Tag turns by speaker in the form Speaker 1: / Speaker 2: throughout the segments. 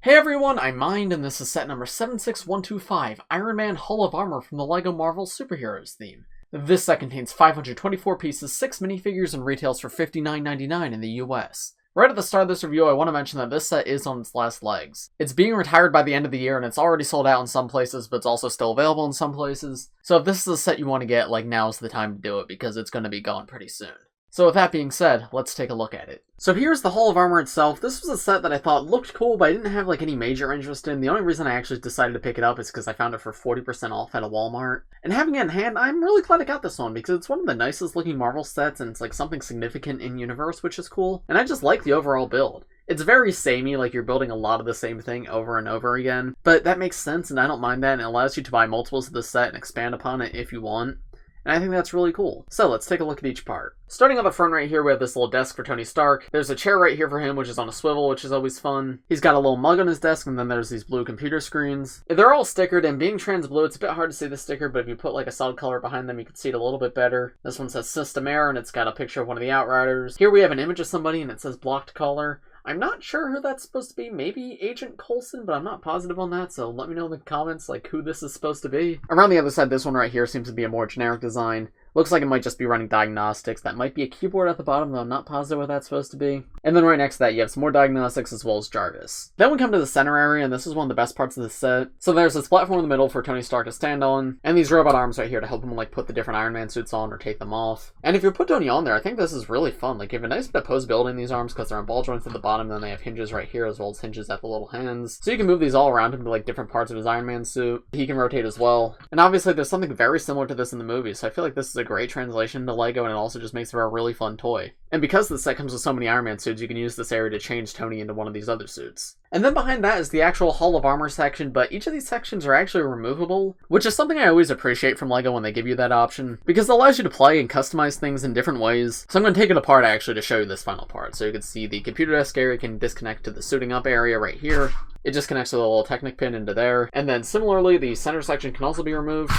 Speaker 1: Hey everyone, I'm Mind, and this is set number 76125, Iron Man Hall of Armor from the LEGO Marvel Superheroes theme. This set contains 524 pieces, 6 minifigures, and retails for $59.99 in the US. Right at the start of this review, I want to mention that this set is on its last legs. It's being retired by the end of the year, and it's already sold out in some places, but it's also still available in some places. So if this is a set you want to get, now's the time to do it, because it's going to be gone pretty soon. So with that being said, let's take a look at it. So here's the Hall of Armor itself. This was a set that I thought looked cool, but I didn't have any major interest in. The only reason I actually decided to pick it up is because I found it for 40% off at a Walmart. And having it in hand, I'm really glad I got this one, because it's one of the nicest looking Marvel sets, and it's something significant in universe, which is cool. And I just like the overall build. It's very samey, you're building a lot of the same thing over and over again. But that makes sense, and I don't mind that, and it allows you to buy multiples of the set and expand upon it if you want. And I think that's really cool. So let's take a look at each part. Starting on the front right here, we have this little desk for Tony Stark. There's a chair right here for him, which is on a swivel, which is always fun. He's got a little mug on his desk, and then there's these blue computer screens. They're all stickered, and being trans blue, it's a bit hard to see the sticker, but if you put a solid color behind them, you can see it a little bit better. This one says System Error, and it's got a picture of one of the Outriders. Here we have an image of somebody, and it says blocked caller. I'm not sure who that's supposed to be. Maybe Agent Coulson, but I'm not positive on that, so let me know in the comments who this is supposed to be. Around the other side, this one right here seems to be a more generic design. Looks like it might just be running diagnostics. That might be a keyboard at the bottom, though I'm not positive what that's supposed to be. And then right next to that, you have some more diagnostics as well as Jarvis. Then we come to the center area, and this is one of the best parts of the set. So there's this platform in the middle for Tony Stark to stand on, and these robot arms right here to help him put the different Iron Man suits on or take them off. And if you put Tony on there, I think this is really fun. You have a nice bit of posability in these arms because they're on ball joints at the bottom, and then they have hinges right here as well as hinges at the little hands. So you can move these all around him to different parts of his Iron Man suit. He can rotate as well. And obviously there's something very similar to this in the movie, so I feel like this is a great translation to LEGO, and it also just makes for a really fun toy. And because the set comes with so many Iron Man suits, you can use this area to change Tony into one of these other suits. And then behind that is the actual Hall of Armor section, but each of these sections are actually removable, which is something I always appreciate from LEGO when they give you that option, because it allows you to play and customize things in different ways. So I'm going to take it apart actually to show you this final part. So you can see the computer desk area can disconnect to the suiting up area right here. It just connects with a little Technic pin into there. And then similarly, the center section can also be removed.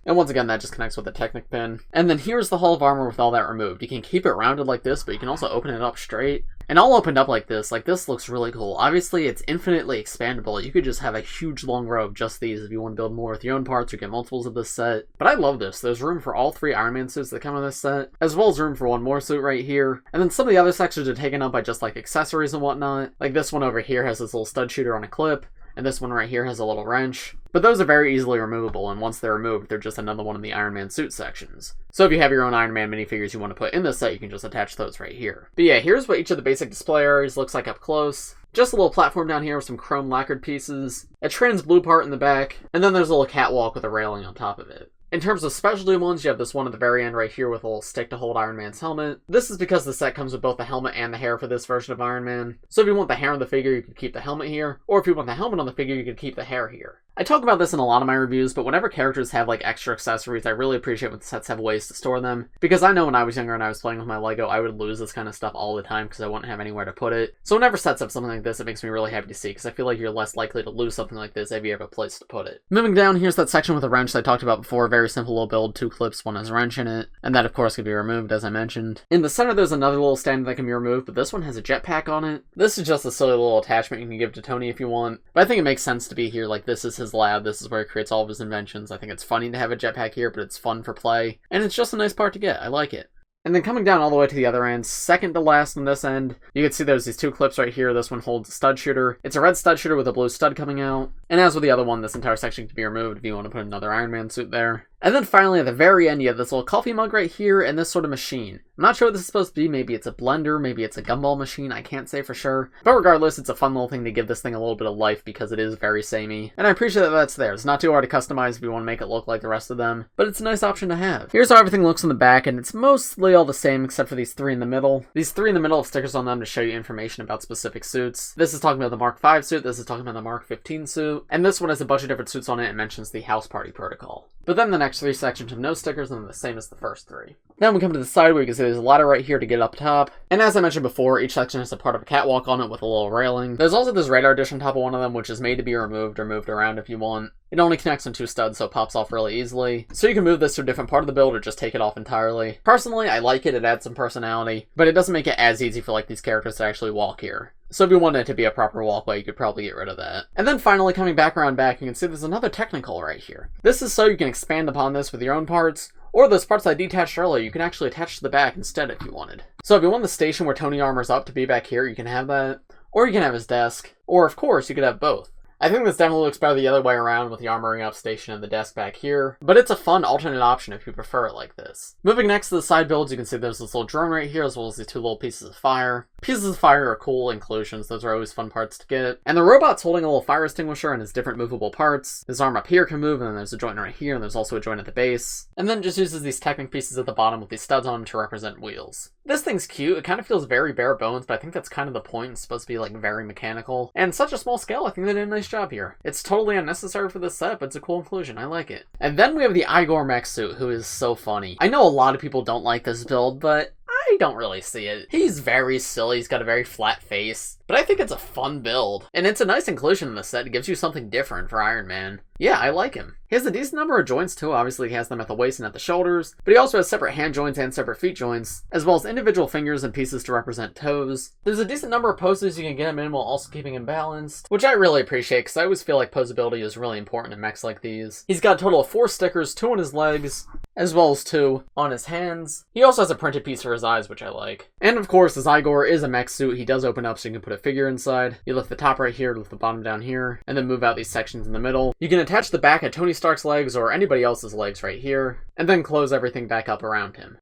Speaker 1: And once again, that just connects with the Technic pin. And then here's the Hall of Armor with all that removed. You can keep it rounded like this, but you can also open it up straight. And all opened up like this looks really cool. Obviously, it's infinitely expandable. You could just have a huge long row of just these if you want to build more with your own parts or get multiples of this set. But I love this. There's room for all 3 Iron Man suits that come in this set, as well as room for one more suit right here. And then some of the other sections are taken up by just accessories and whatnot. This one over here has this little stud shooter on a clip, and this one right here has a little wrench. But those are very easily removable, and once they're removed, they're just another one of the Iron Man suit sections. So if you have your own Iron Man minifigures you want to put in this set, you can just attach those right here. But yeah, here's what each of the basic display areas looks like up close. Just a little platform down here with some chrome lacquered pieces, a trans blue part in the back, and then there's a little catwalk with a railing on top of it. In terms of specialty ones, you have this one at the very end right here with a little stick to hold Iron Man's helmet. This is because the set comes with both the helmet and the hair for this version of Iron Man. So if you want the hair on the figure, you could keep the helmet here, or if you want the helmet on the figure, you could keep the hair here. I talk about this in a lot of my reviews, but whenever characters have extra accessories, I really appreciate when the sets have ways to store them. Because I know when I was younger and I was playing with my LEGO, I would lose this kind of stuff all the time because I wouldn't have anywhere to put it. So whenever sets have something like this, it makes me really happy to see, because I feel like you're less likely to lose something like this if you have a place to put it. Moving down, here's that section with the wrench that I talked about before. Very simple little build, 2 clips, one has a wrench in it, and that of course can be removed as I mentioned. In the center there's another little stand that can be removed, but this one has a jetpack on it. This is just a silly little attachment you can give to Tony if you want, but I think it makes sense to be here. This is his lab, this is where he creates all of his inventions. I think it's funny to have a jetpack here, but it's fun for play, and it's just a nice part to get. I like it. And then coming down all the way to the other end, second to last on this end, you can see there's these 2 clips right here. This one holds a stud shooter. It's a red stud shooter with a blue stud coming out. And as with the other one, this entire section can be removed if you want to put another Iron Man suit there. And then finally at the very end, you have this little coffee mug right here and this sort of machine. I'm not sure what this is supposed to be. Maybe it's a blender, maybe it's a gumball machine, I can't say for sure. But regardless, it's a fun little thing to give this thing a little bit of life because it is very samey. And I appreciate that that's there. It's not too hard to customize if you want to make it look like the rest of them, but it's a nice option to have. Here's how everything looks on the back, and it's mostly all the same except for these 3 in the middle. These 3 in the middle have stickers on them to show you information about specific suits. This is talking about the Mark 5 suit, this is talking about the Mark 15 suit, and this one has a bunch of different suits on it and mentions the House Party Protocol. But then the next 3 sections have no stickers and they're the same as the first 3. Then we come to the side where you can see there's a ladder right here to get up top. And as I mentioned before, each section has a part of a catwalk on it with a little railing. There's also this radar dish on top of one of them, which is made to be removed or moved around if you want. It only connects on 2 studs, so it pops off really easily. So you can move this to a different part of the build or just take it off entirely. Personally, I like it, it adds some personality, but it doesn't make it as easy for these characters to actually walk here. So if you wanted it to be a proper walkway, you could probably get rid of that. And then finally, coming back around back, you can see there's another technical right here. This is so you can expand upon this with your own parts, or those parts I detached earlier, you can actually attach to the back instead if you wanted. So if you want the station where Tony armors up to be back here, you can have that. Or you can have his desk. Or of course, you could have both. I think this definitely looks better the other way around with the armoring up station and the desk back here, but it's a fun alternate option if you prefer it like this. Moving next to the side builds, you can see there's this little drone right here as well as these two little pieces of fire. Pieces of fire are cool inclusions, those are always fun parts to get. And the robot's holding a little fire extinguisher and his different movable parts. His arm up here can move, and then there's a joint right here, and there's also a joint at the base. And then it just uses these Technic pieces at the bottom with these studs on them to represent wheels. This thing's cute, it kind of feels very bare bones, but I think that's kind of the point. It's supposed to be like very mechanical. And such a small scale, I think they did a nice job here. It's totally unnecessary for this set, but it's a cool inclusion, I like it. And then we have the Igor mech suit, who is so funny. I know a lot of people don't like this build, but I don't really see it. He's very silly, he's got a very flat face, but I think it's a fun build. And it's a nice inclusion in the set, it gives you something different for Iron Man. Yeah, I like him. He has a decent number of joints too, obviously he has them at the waist and at the shoulders, but he also has separate hand joints and separate feet joints, as well as individual fingers and pieces to represent toes. There's a decent number of poses you can get him in while also keeping him balanced, which I really appreciate because I always feel like posability is really important in mechs like these. He's got a total of 4 stickers, 2 on his legs, as well as 2 on his hands. He also has a printed piece for his eyes, which I like. And of course, as Igor is a mech suit, he does open up so you can put a figure inside. You lift the top right here, lift the bottom down here, and then move out these sections in the middle. You can attach the back at Tony Stark's legs or anybody else's legs right here, and then close everything back up around him.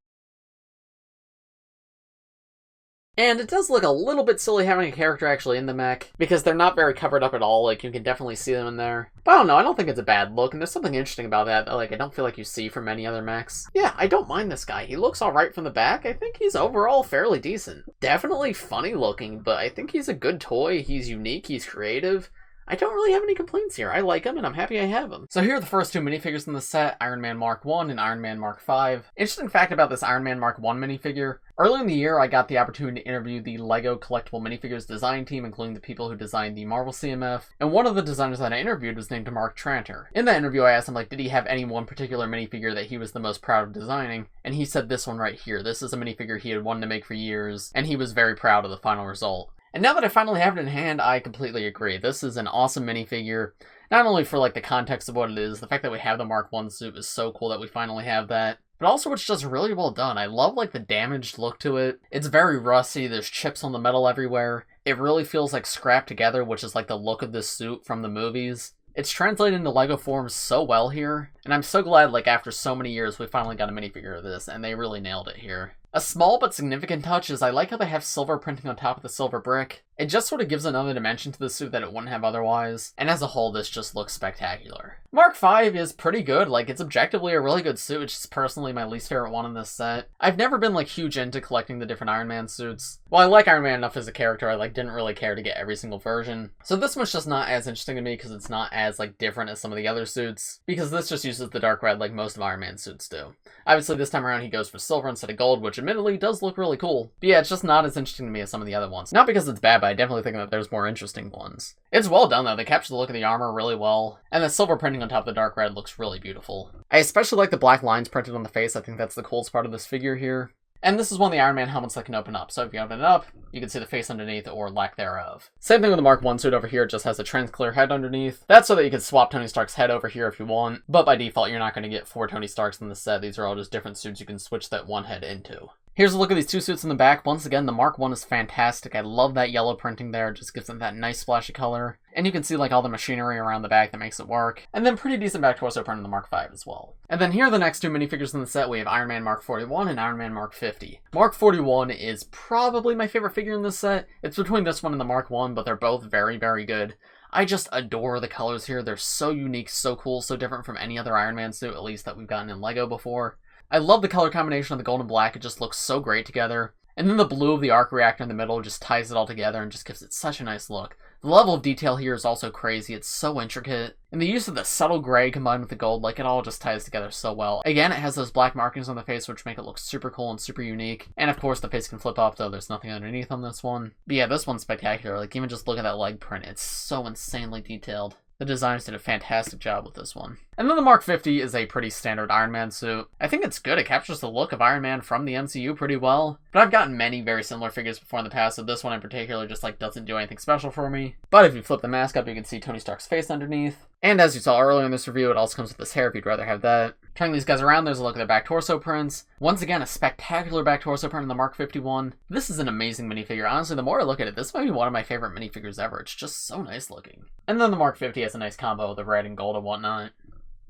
Speaker 1: And it does look a little bit silly having a character actually in the mech, because they're not very covered up at all, like you can definitely see them in there. But I don't know, I don't think it's a bad look, and there's something interesting about that like I don't feel like you see from many other mechs. Yeah, I don't mind this guy. He looks alright from the back. I think he's overall fairly decent. Definitely funny looking, but I think he's a good toy. He's unique, he's creative. I don't really have any complaints here. I like him, and I'm happy I have him. So here are the first 2 minifigures in the set, Iron Man Mark 1 and Iron Man Mark 5. Interesting fact about this Iron Man Mark 1 minifigure. Earlier in the year, I got the opportunity to interview the LEGO Collectible Minifigures design team, including the people who designed the Marvel CMF, and one of the designers that I interviewed was named Mark Tranter. In that interview, I asked him, like, did he have any one particular minifigure that he was the most proud of designing, and he said this one right here. This is a minifigure he had wanted to make for years, and he was very proud of the final result. And now that I finally have it in hand, I completely agree. This is an awesome minifigure. Not only for like the context of what it is, the fact that we have the Mark 1 suit is so cool that we finally have that. But also it's just really well done. I love like the damaged look to it. It's very rusty, there's chips on the metal everywhere. It really feels like scrapped together, which is like the look of this suit from the movies. It's translated into LEGO forms so well here, and I'm so glad like after so many years we finally got a minifigure of this, and they really nailed it here. A small but significant touch is I like how they have silver printing on top of the silver brick. It just sort of gives another dimension to the suit that it wouldn't have otherwise, and as a whole this just looks spectacular. Mark 5 is pretty good, like it's objectively a really good suit, it's just personally my least favorite one in this set. I've never been like huge into collecting the different Iron Man suits. While I like Iron Man enough as a character, I like didn't really care to get every single version. So this one's just not as interesting to me because it's not as like different as some of the other suits, because this just uses the dark red like most of Iron Man's suits do. Obviously this time around he goes for silver instead of gold, which admittedly does look really cool. But yeah, it's just not as interesting to me as some of the other ones. Not because it's bad, but I definitely think that there's more interesting ones. It's well done though, they capture the look of the armor really well, and the silver printing on top of the dark red looks really beautiful. I especially like the black lines printed on the face. I think that's the coolest part of this figure here. And this is one of the Iron Man helmets that can open up, so if you open it up, you can see the face underneath or lack thereof. Same thing with the Mark 1 suit over here, it just has a trans-clear head underneath. That's so that you can swap Tony Stark's head over here if you want, but by default you're not going to get 4 Tony Starks in the set. These are all just different suits you can switch that one head into. Here's a look at these 2 suits in the back. Once again, the Mark 1 is fantastic. I love that yellow printing there. It just gives it that nice splashy color. And you can see like all the machinery around the back that makes it work. And then pretty decent back torso print in the Mark 5 as well. And then here are the next 2 minifigures in the set. We have Iron Man Mark 41 and Iron Man Mark 50. Mark 41 is probably my favorite figure in this set. It's between this one and the Mark 1, but they're both very, very good. I just adore the colors here. They're so unique, so cool, so different from any other Iron Man suit, at least that we've gotten in LEGO before. I love the color combination of the gold and black, it just looks so great together. And then the blue of the arc reactor in the middle just ties it all together and just gives it such a nice look. The level of detail here is also crazy, it's so intricate. And the use of the subtle gray combined with the gold, like it all just ties together so well. Again, it has those black markings on the face which make it look super cool and super unique. And of course the face can flip up, though there's nothing underneath on this one. But yeah, this one's spectacular, like even just look at that leg print, it's so insanely detailed. The designers did a fantastic job with this one. And then the Mark 50 is a pretty standard Iron Man suit. I think it's good. It captures the look of Iron Man from the MCU pretty well. But I've gotten many very similar figures before in the past, so this one in particular just like doesn't do anything special for me. But if you flip the mask up, you can see Tony Stark's face underneath. And as you saw earlier in this review, it also comes with this hair if you'd rather have that. Turning these guys around, there's a look at their back torso prints. Once again, a spectacular back torso print in the Mark 51. This is an amazing minifigure. Honestly, the more I look at it, this might be one of my favorite minifigures ever. It's just so nice looking. And then the Mark 50 has a nice combo of the red and gold and whatnot.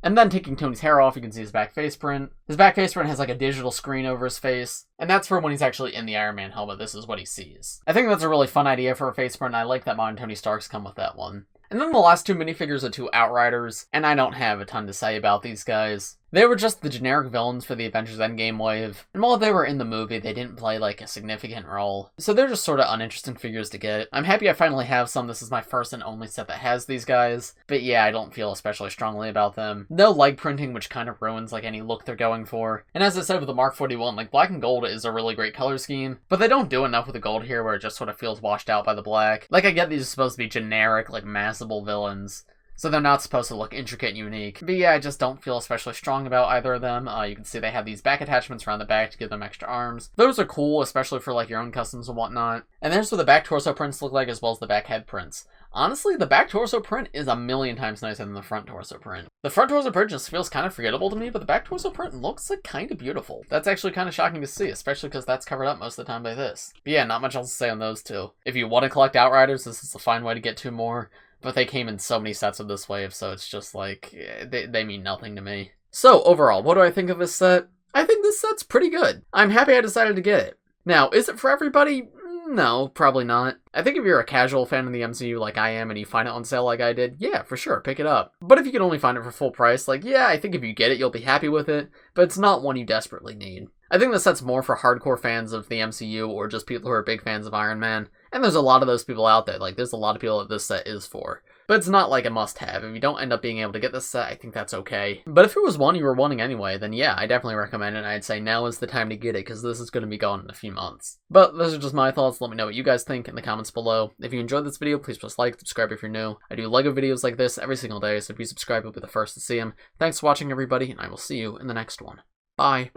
Speaker 1: And then taking Tony's hair off, you can see his back face print. His back face print has like a digital screen over his face. And that's for when he's actually in the Iron Man helmet, this is what he sees. I think that's a really fun idea for a face print, and I like that modern Tony Starks come with that one. And then the last two minifigures are two Outriders, and I don't have a ton to say about these guys. They were just the generic villains for the Avengers Endgame wave, and while they were in the movie, they didn't play like a significant role. So they're just sort of uninteresting figures to get. I'm happy I finally have some. This is my first and only set that has these guys, but yeah, I don't feel especially strongly about them. No leg printing, which kind of ruins like any look they're going for. And as I said with the Mark 41, like black and gold is a really great color scheme, but they don't do enough with the gold here where it just sort of feels washed out by the black. Like I get these are supposed to be generic, like massable villains, so they're not supposed to look intricate and unique. But yeah, I just don't feel especially strong about either of them. You can see they have these back attachments around the back to give them extra arms. Those are cool, especially for like your own customs and whatnot. And there's what the back torso prints look like, as well as the back head prints. Honestly, the back torso print is a million times nicer than the front torso print. The front torso print just feels kind of forgettable to me, but the back torso print looks like kind of beautiful. That's actually kind of shocking to see, especially because that's covered up most of the time by this. But yeah, not much else to say on those two. If you want to collect Outriders, this is a fine way to get two more. But they came in so many sets of this wave, so it's just like, they mean nothing to me. So, overall, what do I think of this set? I think this set's pretty good. I'm happy I decided to get it. Now, is it for everybody? No, probably not. I think if you're a casual fan of the MCU like I am and you find it on sale like I did, yeah, for sure, pick it up. But if you can only find it for full price, like, yeah, I think if you get it, you'll be happy with it, but it's not one you desperately need. I think this set's more for hardcore fans of the MCU or just people who are big fans of Iron Man, and there's a lot of those people out there. Like, there's a lot of people that this set is for. But it's not like a must-have. If you don't end up being able to get this set, I think that's okay. But if it was one you were wanting anyway, then yeah, I definitely recommend it, and I'd say now is the time to get it, because this is going to be gone in a few months. But those are just my thoughts. Let me know what you guys think in the comments below. If you enjoyed this video, please press like, subscribe if you're new. I do LEGO videos like this every single day, so if you subscribe, you'll be the first to see them. Thanks for watching, everybody, and I will see you in the next one. Bye!